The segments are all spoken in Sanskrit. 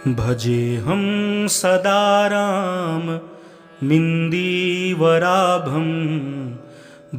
भजेऽहं सदा राममिन्दीवराभं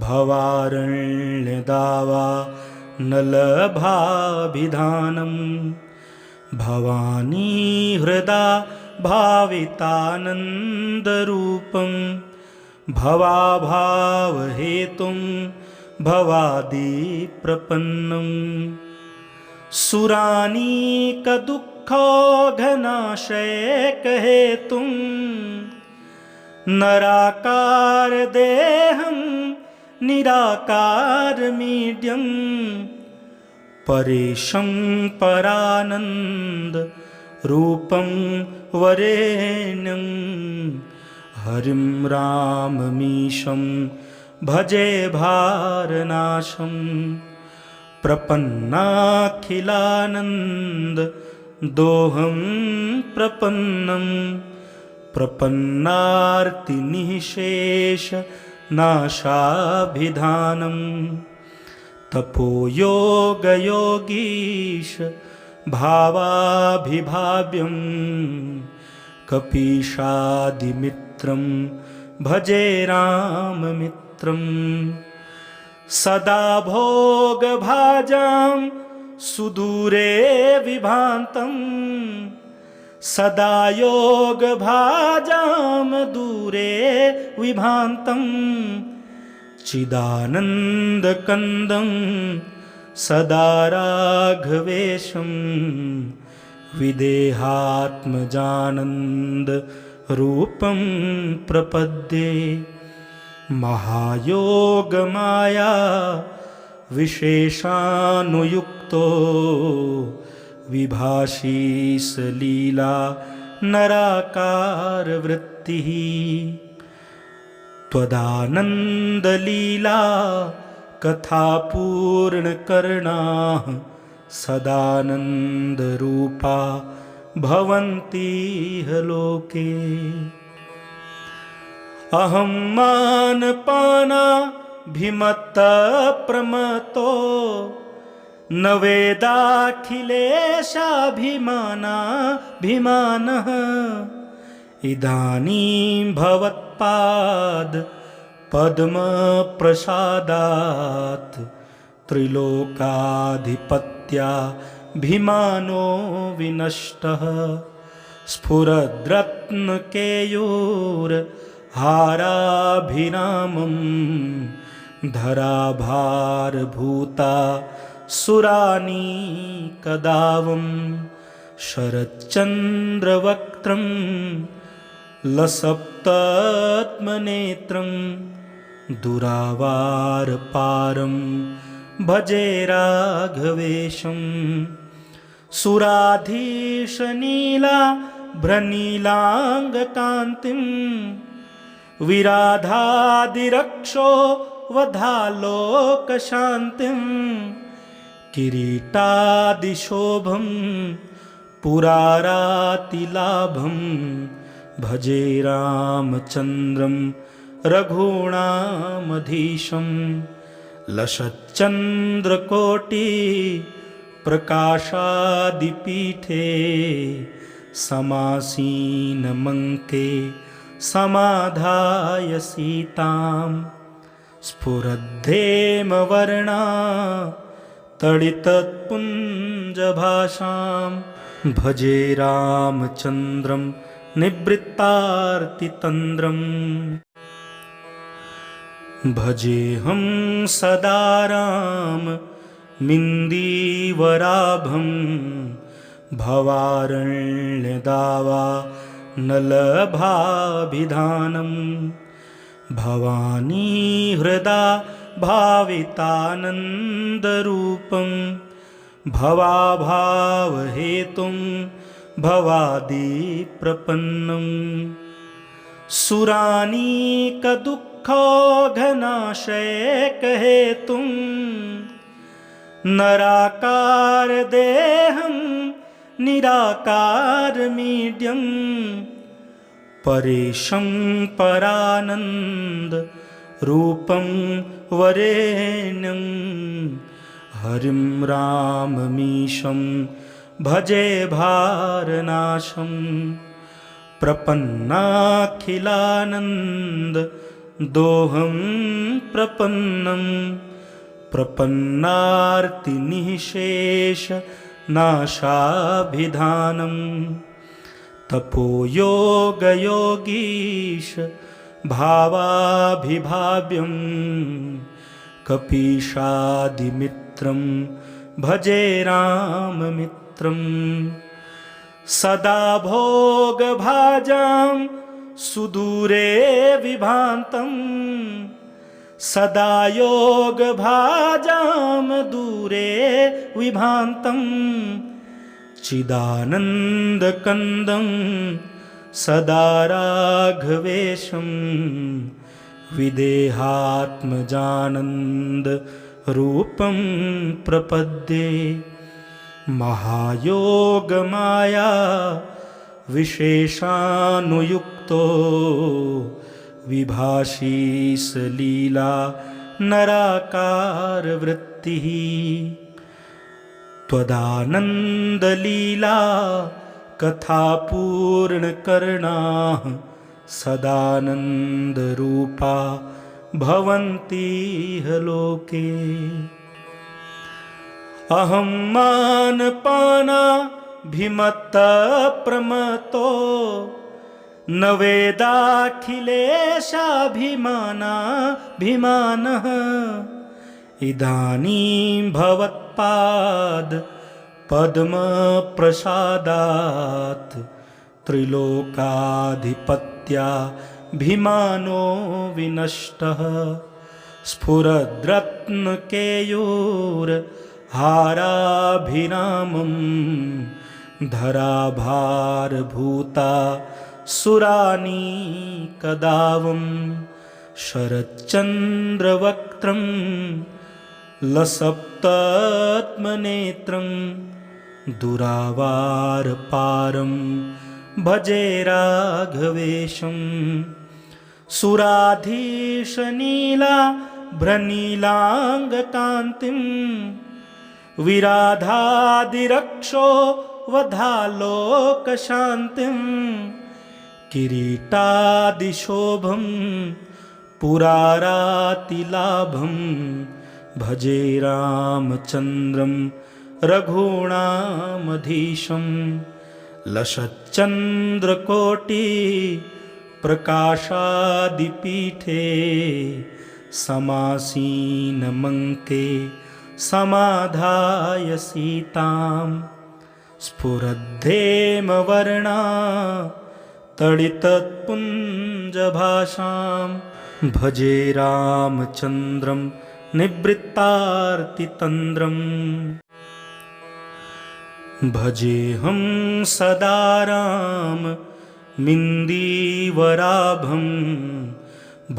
भवारण्यदावानलभाभिधानं भवानी हृदा भावितानन्दरूपं भवाभावहेतुं भवादिप्रपन्नं सुरानीकदुःखौघनाशयकहेतुं नराकारदेहं निराकारमीड्यं परेशं परानन्दरूपं वरेण्यं हरिं राममीशं भजे भारनाशं प्रपन्नाखिलानन्द दोहं प्रपन्नं प्रपन्नार्तिनिःशेष नाशाभिधानं तपोयोगयोगीश भावाभिभाव्यं कपीशादिमित्रं भजे राममित्रं सदा भोगभाजां सुदूरे विभान्तं सदा योगभाजां दूरे विभान्तं चिदानन्दकन्दं सदा राघवेशं विदेहात्मजानन्दरूपं प्रपद्ये महायोगमाया विशेषानुयुक्तो विभाषी सलीला नराकारवृत्तिः त्वदानन्दलीला कथापूर्णकर्णाः सदानन्दरूपा भवन्तीह लोके अहं मानपानाभिमत्तप्रमत्तो न वेदाखिलेशाभिमानाभिमानः इदानीं भवत्पाद पद्मप्रसादात् त्रिलोकाधिपत्याभिमानो विनष्टः स्फुरद्रत्नकेयूरहाराभिरामं धराभारभूता सुरानीकदावं शरच्चन्द्रवक्त्रं लसप्तात्मनेत्रं दुरावारपारं भजे राघवेशं सुराधीशनीलाभ्रनीलाङ्गकान्तिं विराधादिरक्षो वधालोकशान्तिं किरीटादिशोभं पुरारातिलाभं भजे रामचन्द्रं रघूणामधीशं लसच्चन्द्रकोटि प्रकाशादिपीठे समासीनमङ्के समाधाय सीतां स्फुरद्धेमवर्णा तडितत्पुञ्जभाषां भजे रामचन्द्रं निवृत्तार्तितन्द्रम् भजेऽहं सदा राममिन्दीवराभं भवारण्यदावानलभाभिधानं भवानी हृदा भावितानन्दरूपं भवाभावहेतुं भवादिप्रपन्नं सुरानीकदुःखौघनाशयकहेतुं नराकारदेहं निराकारमीड्यं परेशं परानन्दरूपं वरेण्यं हरिं राममीशं भजे भारनाशं प्रपन्नाखिलानन्द दोहं प्रपन्नं प्रपन्नार्तिनिःशेष नाशाभिधानं तपोयोगयोगीश भावाभिभाव्यं कपीशादिमित्रं भजे राममित्रं सदा भोगभाजां सुदूरे विभान्तं सदा योगभाजां दूरे विभान्तं चिदानन्दकन्दं सदा राघवेशं विदेहात्मजानन्दरूपं प्रपद्ये महायोगमाया विशेषानुयुक्तो विभाषी सलीला नराकारवृत्तिः त्वदानन्दलीला कथापूर्णकर्णाः सदानन्दरूपा भवन्तीह लोके अहं मानपानाभिमत्तप्रमत्तो न वेदाखिलेशाभिमानाभिमानः इदानीं भवत्पाद पद्मप्रसादात् त्रिलोकाधिपत्याभिमानो विनष्टः स्फुरद्रत्नकेयूरहाराभिरामं धराभारभूता सुरानीकदावं शरच्चन्द्रवक्त्रं लसप्तत्मनेत्रं दुरावारपारं भजे राघवेशं सुराधीशनीला भ्रनीलाङ्गकान्तिं विराधादिरक्षो वधालोकशान्तिं किरीटादिशोभं पुरारातिलाभं भजे रामचन्द्रं रघूणामधीशं लसच्चन्द्रकोटि प्रकाशादिपीठे समासीनमङ्के समाधाय सीतां स्फुरद्धेमवर्णा तडितत्पुञ्जभाषां भजे रामचन्द्रं निवृत्तार्तितन्द्रम् भजेऽहं सदा राममिन्दीवराभं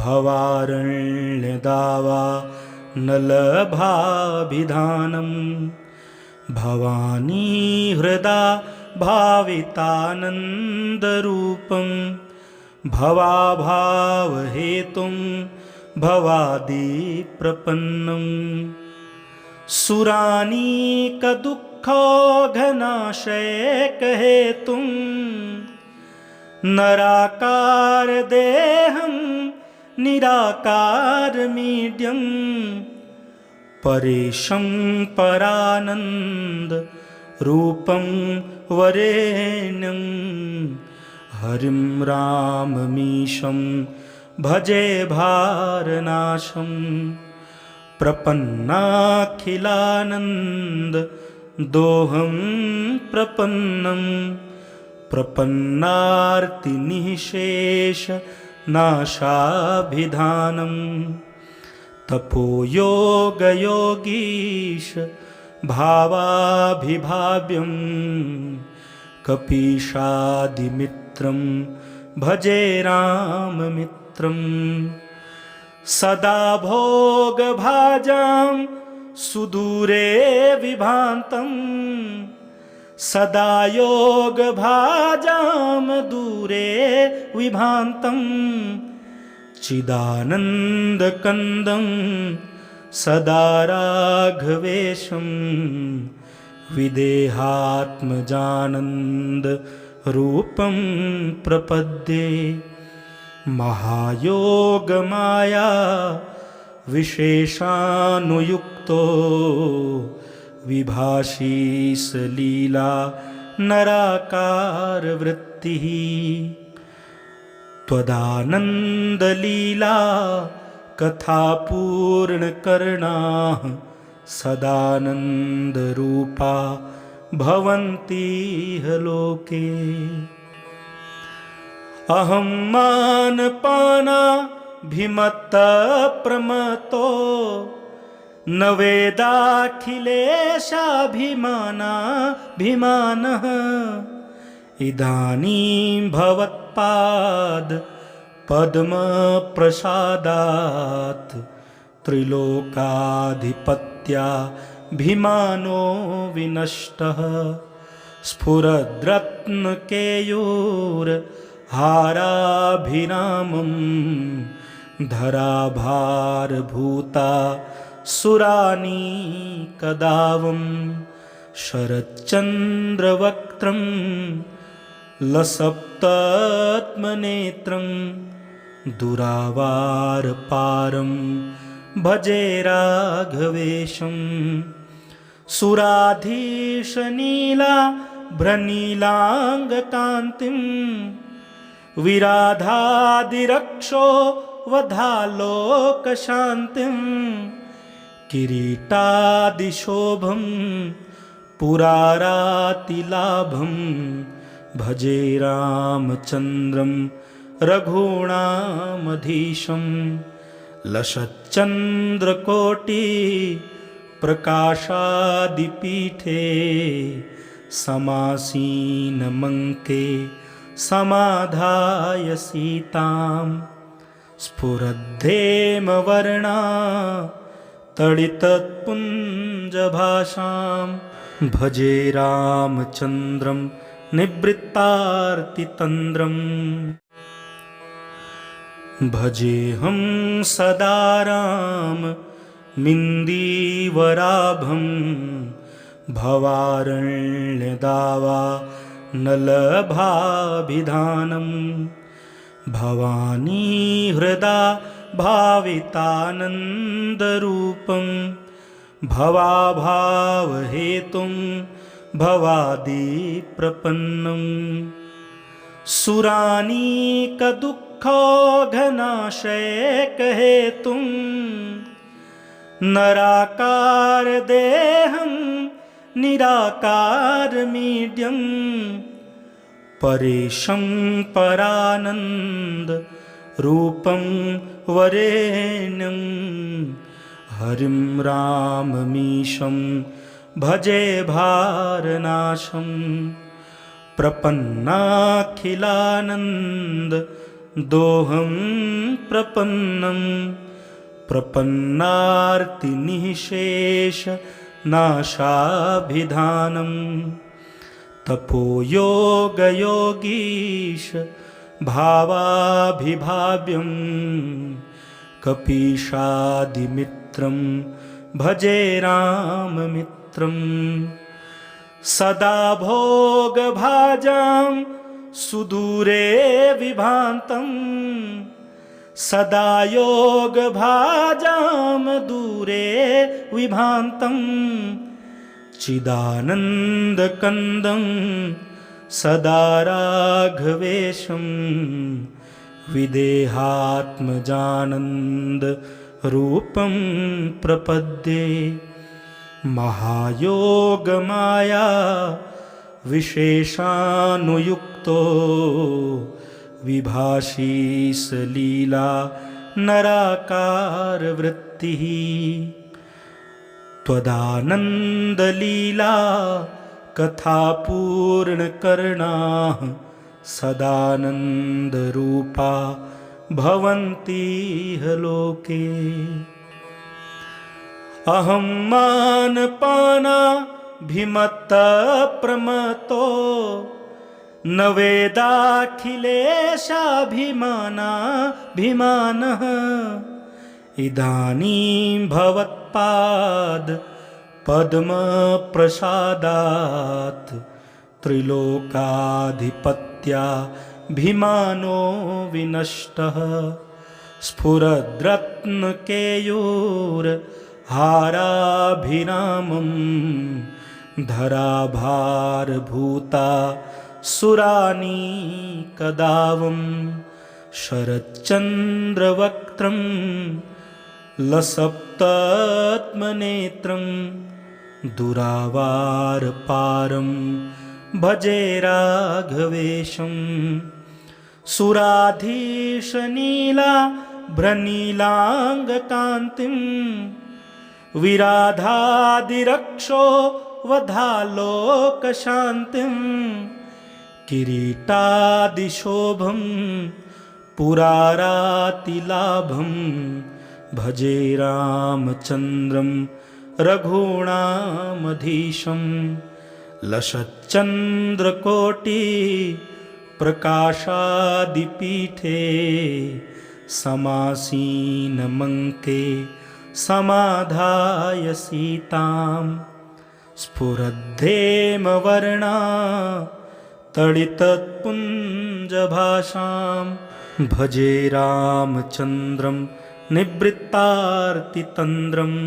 भवारण्यदावा नलभाभिधानं भवानी हृदा भावितानन्दरूपं भवाभावहेतुं भवादिप्रपन्नं सुरानीकदुःखघनाशयकहेतुं नराकारदेहं निराकारमीड्यं परेशं परानन्दरूपं वरेण्यं हरिं राममीशं भजे भारनाशं प्रपन्नाखिलानन्द दोहं प्रपन्नं प्रपन्नार्तिनिःशेष नाशाभिधानं तपोयोगयोगीश भावाभिभाव्यं कपीशादिमित्रं भजे राममित्रं सदा भोगभाजां सुदूरे विभान्तं सदा योगभाजां दूरे विभान्तं चिदानन्दकन्दं सदा राघवेशं विदेहात्मजानन्दरूपं प्रपद्ये महायोगमाया विशेषानुयुक्तो विभाषी सलीला नराकारवृत्तिः त्वदानन्दलीला कथापूर्णकर्णाः सदानन्दरूपा भवन्तीह लोके। अहं मानपानाभिमत्तप्रमत्तो न वेदाखिलेशाभिमानाभिमानः इदानीं भवत्पाद पद्मप्रसादात् त्रिलोकाधिपत्याभिमानो विनष्टः स्फुरद्रत्नकेयूरहाराभिरामं धराभारभूता सुरानीकदावं शरच्चन्द्रवक्त्रं लसप्तात्मनेत्रं दुरावारपारं भजे राघवेशं सुराधीशनीलाभ्रनीलाङ्गकान्तिं विराधादिरक्षो वधालोकशान्तिं किरीटादिशोभं पुरारातिलाभं भजे रामचन्द्रं रघूणामधीशं लसच्चन्द्रकोटिप्रकाशादिपीठे समासीनमङ्के समाधाय सीतां स्फुरद्धेमवर्णा तडितत्पुञ्जभाषां भजे रामचन्द्रं निवृत्तार्तितन्द्रम् भजेऽहं सदा राममिन्दीवराभं भवारण्यदावा नलभाभिधानं भवानी हृदा भावितानन्दरूपं भवाभावहेतुं भवादिप्रपन्नं सुरानीकदुःखौघनाशयकहेतुं नराकारदेहं निराकारमीड्यं परेशं परानन्दरूपं वरेण्यं हरिं राममीशं भजे भारनाशं प्रपन्नाखिलानन्ददोहं प्रपन्नं प्रपन्नार्तिनिःशेषनाशाभिधानं तपोयोगयोगीश भावाभिभाव्यं कपीशादिमित्रं भजे राममित्रं सदा भोगभाजां सुदूरे विभान्तं सदा योगभाजां दूरे विभान्तं चिदानन्दकन्दं सदा राघवेशं विदेहात्मजानन्दरूपं प्रपद्ये महायोगमाया विशेषानुयुक्तो विभाषी सलीला नराकारवृत्तिः त्वदानन्दलीला कथापूर्णकर्णाः सदानन्दरूपा भवन्तीह लोके। अहं मानपानाभिमत्तप्रमत्तो न वेदाखिलेशाभिमानाभिमानः इदानीं भवत्पाद पद्मप्रसादात् त्रिलोकाधिपत्याभिमानो विनष्टः स्फुरद्रत्नकेयूरहाराभिरामं धराभारभूता सुरानीकदावं शरच्चन्द्रवक्त्रं लसप्तत्मनेत्रं दुरावारपारं भजे राघवेशं सुराधीशनीलाभ्रनीलाङ्गकान्तिं विराधादिरक्षो वधालोकशान्तिं किरीटादिशोभं पुरारातिलाभं भजे रामचन्द्रं रघूणामधीशं लसच्चन्द्रकोटि प्रकाशादिपीठे समासीनमङ्के समाधाय सीतां स्फुरद्धेमवर्णा तडितत्पुञ्जभाषां भजे रामचन्द्रं निवृत्तार्तितन्द्रम्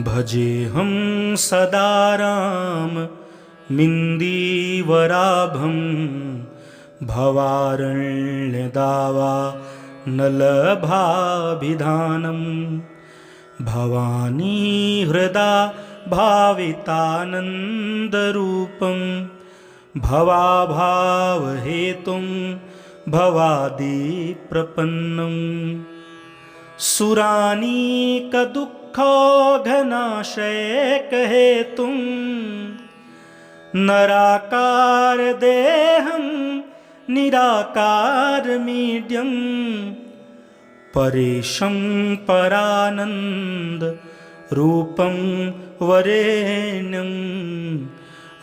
भजेऽहं सदा राममिन्दीवराभं भवारण्यदावा नलभाभिधानं भवानी हृदा भावितानन्दरूपं भवाभावहेतुं भवादिप्रपन्नं सुरानीकदुःखघनाशयकहेतुं नराकारदेहं निराकारमीड्यं परेशं परानन्दरूपं वरेण्यं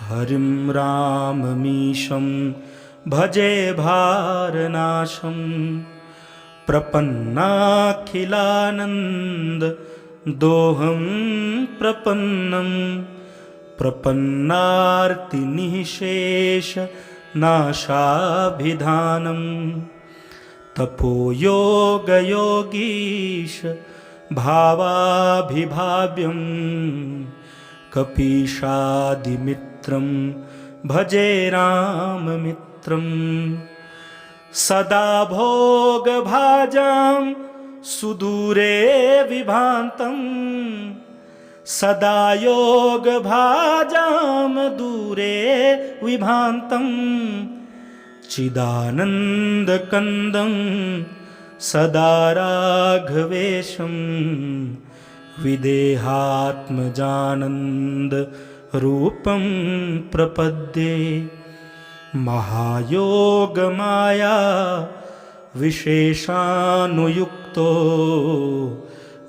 हरिं राममीशं भजे भारनाशं प्रपन्नाखिलानन्ददोहं प्रपन्नं प्रपन्नार्तिनिःशेषनाशाभिधानं तपोयोगयोगीश भावाभिभाव्यं कपीशादिमित्रं भजे राममित्रं सदा भोगभाजां सुदूरे विभान्तं सदा योगभाजां दूरे विभान्तं चिदानन्दकन्दं सदा राघवेशं विदेहात्मजानन्दरूपं प्रपद्ये महायोगमाया विशेषानुयुक्तो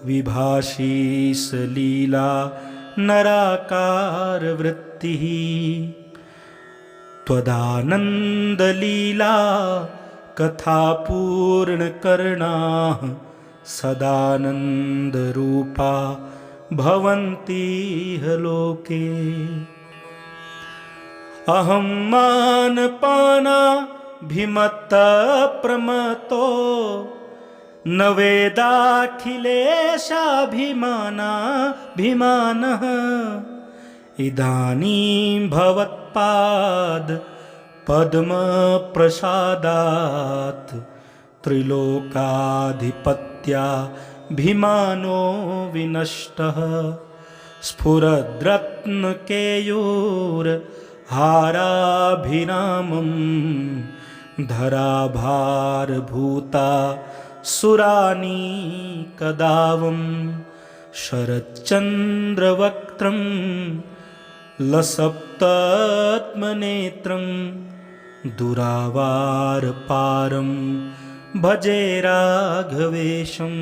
विभाषी सलीला नराकारवृत्तिः त्वदानन्दलीला कथापूर्णकर्णाः सदानन्दरूपा भवन्तीह लोके अहं मानपानाभिमत्तप्रमत्तो न वेदाखिलेशाभिमानाभिमानः इदानीं भवत्पाद पद्मप्रसादात् त्रिलोकाधिपत्याभिमानो विनष्टः स्फुरद्रत्नकेयूरहाराभिरामं धराभारभूता सुरानीकदावं शरच्चन्द्रवक्त्रं लसप्तत्मनेत्रं दुरावारपारं भजे राघवेशं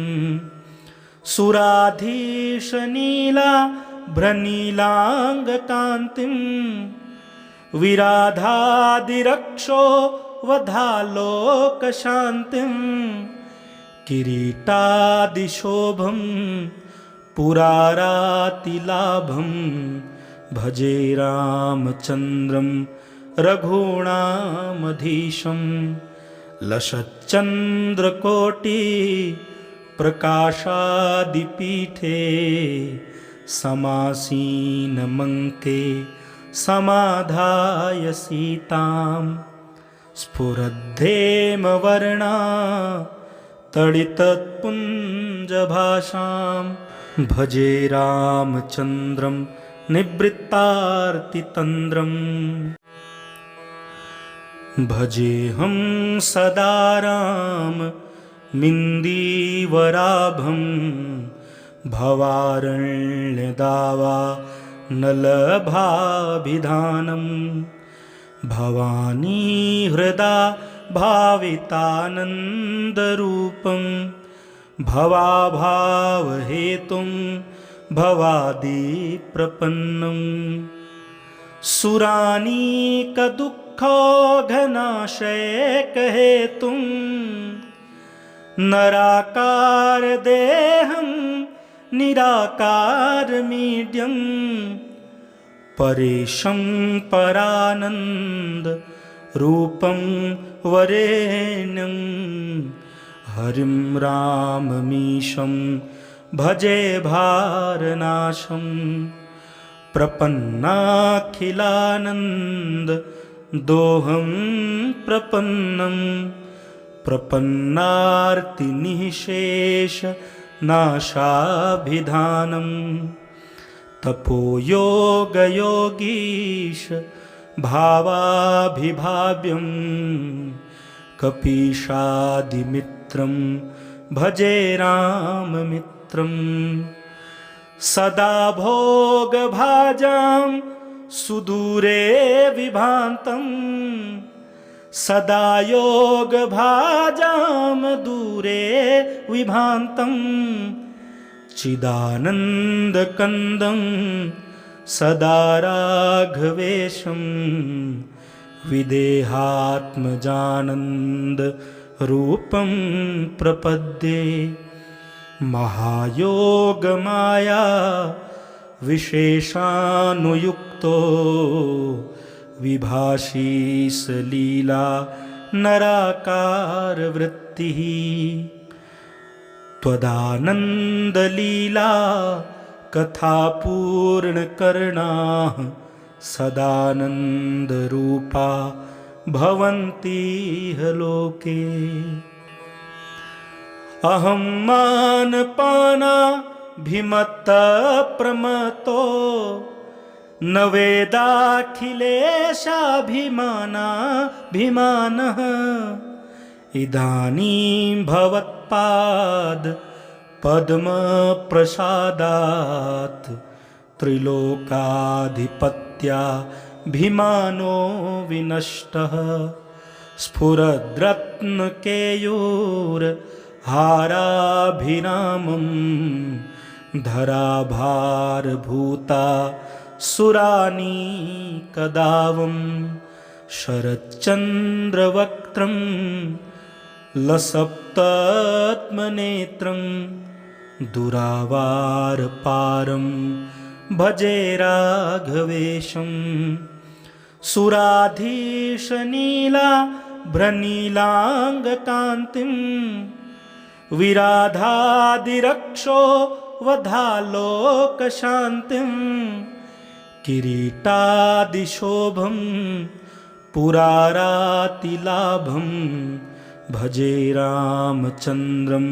सुराधीशनीलाभ्रनीलाङ्गकान्तिं विराधादिरक्षो वधालोकशान्तिं किरीटादिशोभं पुरारातिलाभं भजे रामचन्द्रं रघूणामधीशं लसच्चन्द्रकोटि प्रकाशादिपीठे समासीनमङ्के समाधाय सीतां स्फुरद्धेमवर्णा तडितत्पुञ्जभाषां भजे रामचन्द्रं निवृत्तार्तितन्द्रम् भजेऽहं सदा राममिन्दीवराभं भवारण्यदावा नलभाभिधानं भवानी हृदा भावितानन्दरूपं भवाभावहेतुं भवादिप्रपन्नं सुरानीकदुःखघनाशयकहेतुं नराकारदेहं निराकारमीड्यं परेशं परानन्दरूपं वरेण्यं हरिं राममीशं भजे भारनाशं प्रपन्नाखिलानन्ददोहं प्रपन्नं प्रपन्नार्तिनिःशेषनाशाभिधानं तपोयोगयोगीश भावाभिभाव्यं कपीशादिमित्रं भजे राममित्रं सदा भोगभाजां सुदूरे विभान्तं सदा योगभाजां दूरे विभान्तं चिदानन्दकन्दं सदा राघवेशं विदेहात्मजानन्दरूपं प्रपद्ये महायोगमाया विशेषानुयुक्तो विभाषी सलीला नराकारवृत्तिः त्वदानन्दलीला कथापूर्णकर्णाः सदानन्दरूपा भवन्तीह लोके अहं मानपानाभिमत्तप्रमत्तो न वेदाखिलेशाभिमानाभिमानः इदानीं भवत्पाद पद्मप्रसादात् त्रिलोकाधिपत्याभिमानो विनष्टः स्फुरद्रत्नकेयूरहाराभिरामं धराभारभूता सुरानीकदावं शरच्चन्द्रवक्त्रं लसप्तात्मनेत्रं दुरावारपारं भजे राघवेशं सुराधीशनीलाभ्रनीलाङ्गकान्तिं विराधादिरक्षो वधालोकशान्तिं किरीटादिशोभं पुरारातिलाभं भजे रामचन्द्रं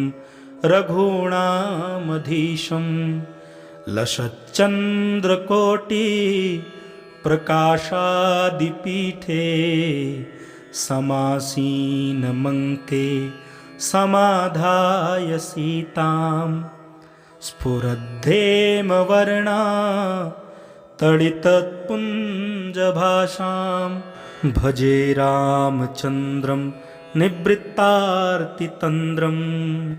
रघूणामधीशं लसच्चन्द्रकोटि प्रकाशादिपीठे समासीनमङ्के समाधाय सीतां स्फुरद्धेमवर्णा तडितत्पुञ्जभाषां भजे रामचन्द्रं निवृत्तार्तितन्द्रम्।